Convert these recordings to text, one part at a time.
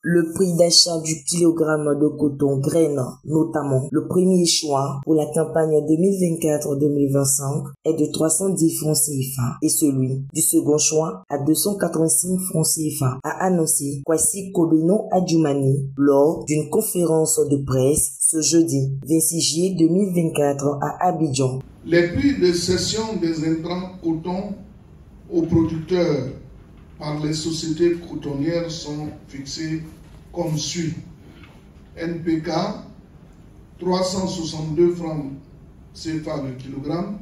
Le prix d'achat du kilogramme de coton graine, notamment le premier choix pour la campagne 2024-2025, est de 310 francs CFA et celui du second choix à 285 francs CFA, a annoncé Kwasi Kobeno Adjoumani lors d'une conférence de presse ce jeudi 26 juillet 2024 à Abidjan. Les prix de cession des intrants coton aux producteurs par les sociétés cotonnières sont fixés comme suit. NPK, 362 francs CFA le kilogramme,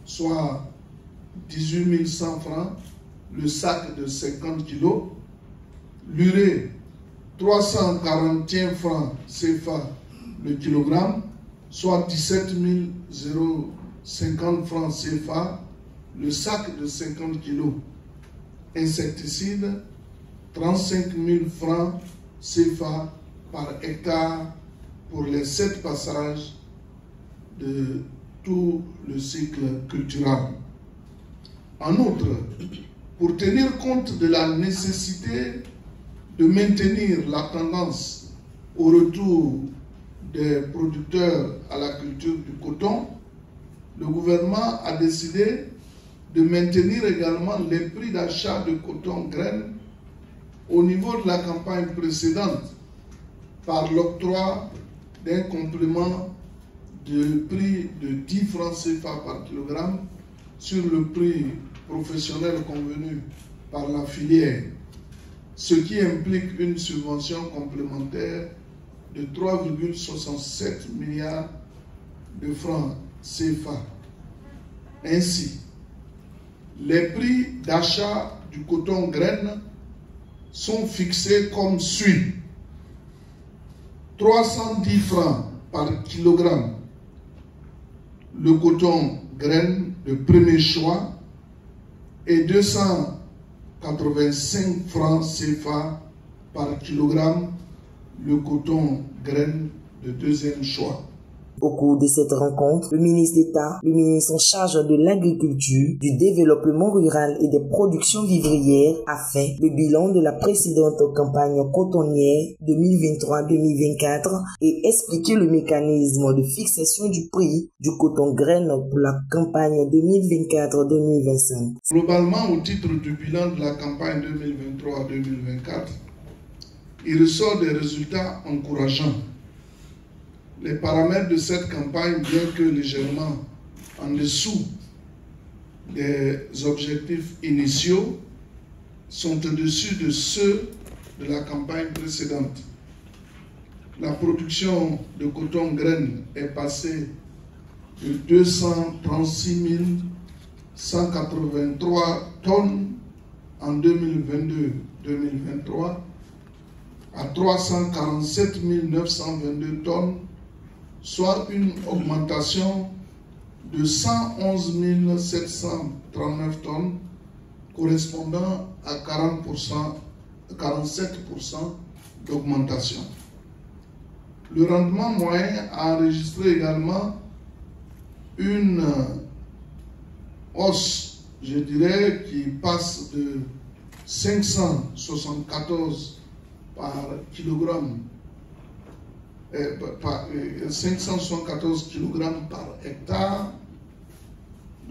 soit 18 100 francs le sac de 50 kg. L'urée, 341 francs CFA le kilogramme, soit 17 050 francs CFA le sac de 50 kg. Insecticide, 35 000 francs CFA par hectare pour les 7 passages de tout le cycle culturel. En outre, pour tenir compte de la nécessité de maintenir la tendance au retour des producteurs à la culture du coton, le gouvernement a décidé de maintenir également les prix d'achat de coton graine au niveau de la campagne précédente par l'octroi d'un complément de prix de 10 francs CFA par kilogramme sur le prix professionnel convenu par la filière, ce qui implique une subvention complémentaire de 3,67 milliards de francs CFA. Ainsi, les prix d'achat du coton graine sont fixés comme suit. 310 francs par kilogramme le coton graine de premier choix et 285 francs CFA par kilogramme le coton graine de deuxième choix. Au cours de cette rencontre, le ministre d'État, le ministre en charge de l'Agriculture, du Développement rural et des productions vivrières a fait le bilan de la précédente campagne cotonnière 2023-2024 et expliqué le mécanisme de fixation du prix du coton graine pour la campagne 2024-2025. Globalement, au titre du bilan de la campagne 2023-2024, il ressort des résultats encourageants. Les paramètres de cette campagne, bien que légèrement en dessous des objectifs initiaux, sont au-dessus de ceux de la campagne précédente. La production de coton graine est passée de 236 183 tonnes en 2022-2023 à 347 922 tonnes, soit une augmentation de 111 739 tonnes, correspondant à 47% d'augmentation. Le rendement moyen a enregistré également une hausse, je dirais, qui passe de 574 par kilogramme 574 kg par hectare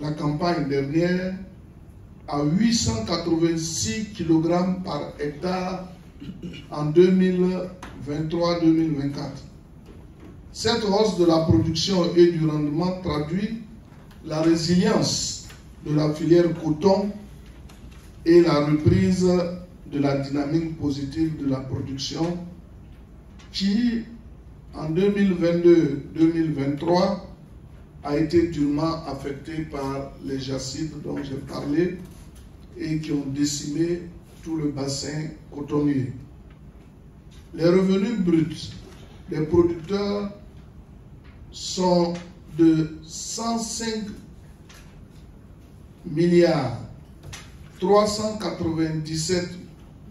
la campagne dernière à 886 kg par hectare en 2023-2024. Cette hausse de la production et du rendement traduit la résilience de la filière coton et la reprise de la dynamique positive de la production qui, en 2022-2023, a été durement affecté par les jacides dont j'ai parlé et qui ont décimé tout le bassin cotonnier. Les revenus bruts des producteurs sont de 105 milliards 397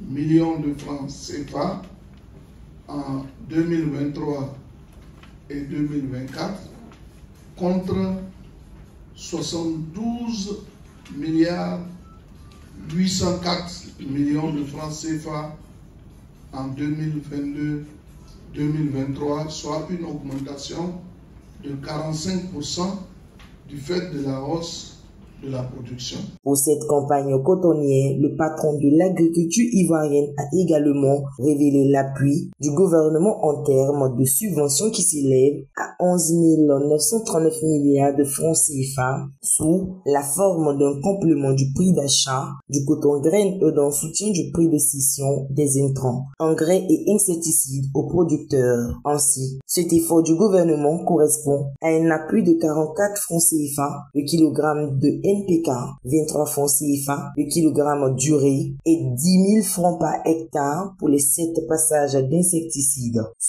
millions de francs CFA en 2023 et 2024 contre 72 milliards 804 millions de francs CFA en 2022-2023, soit une augmentation de 45% du fait de la hausse de la production. Pour cette campagne cotonnière, le patron de l'agriculture ivoirienne a également révélé l'appui du gouvernement en termes de subventions qui s'élèvent à 11 939 milliards de francs CFA sous la forme d'un complément du prix d'achat du coton graine et d'un soutien du prix de cession des intrants, engrais et insecticides aux producteurs. Ainsi, cet effort du gouvernement correspond à un appui de 44 francs CFA le kilogramme de NPK, 23 francs CFA le kilogramme d'urée et 10 000 francs par hectare pour les 7 passages d'insecticides.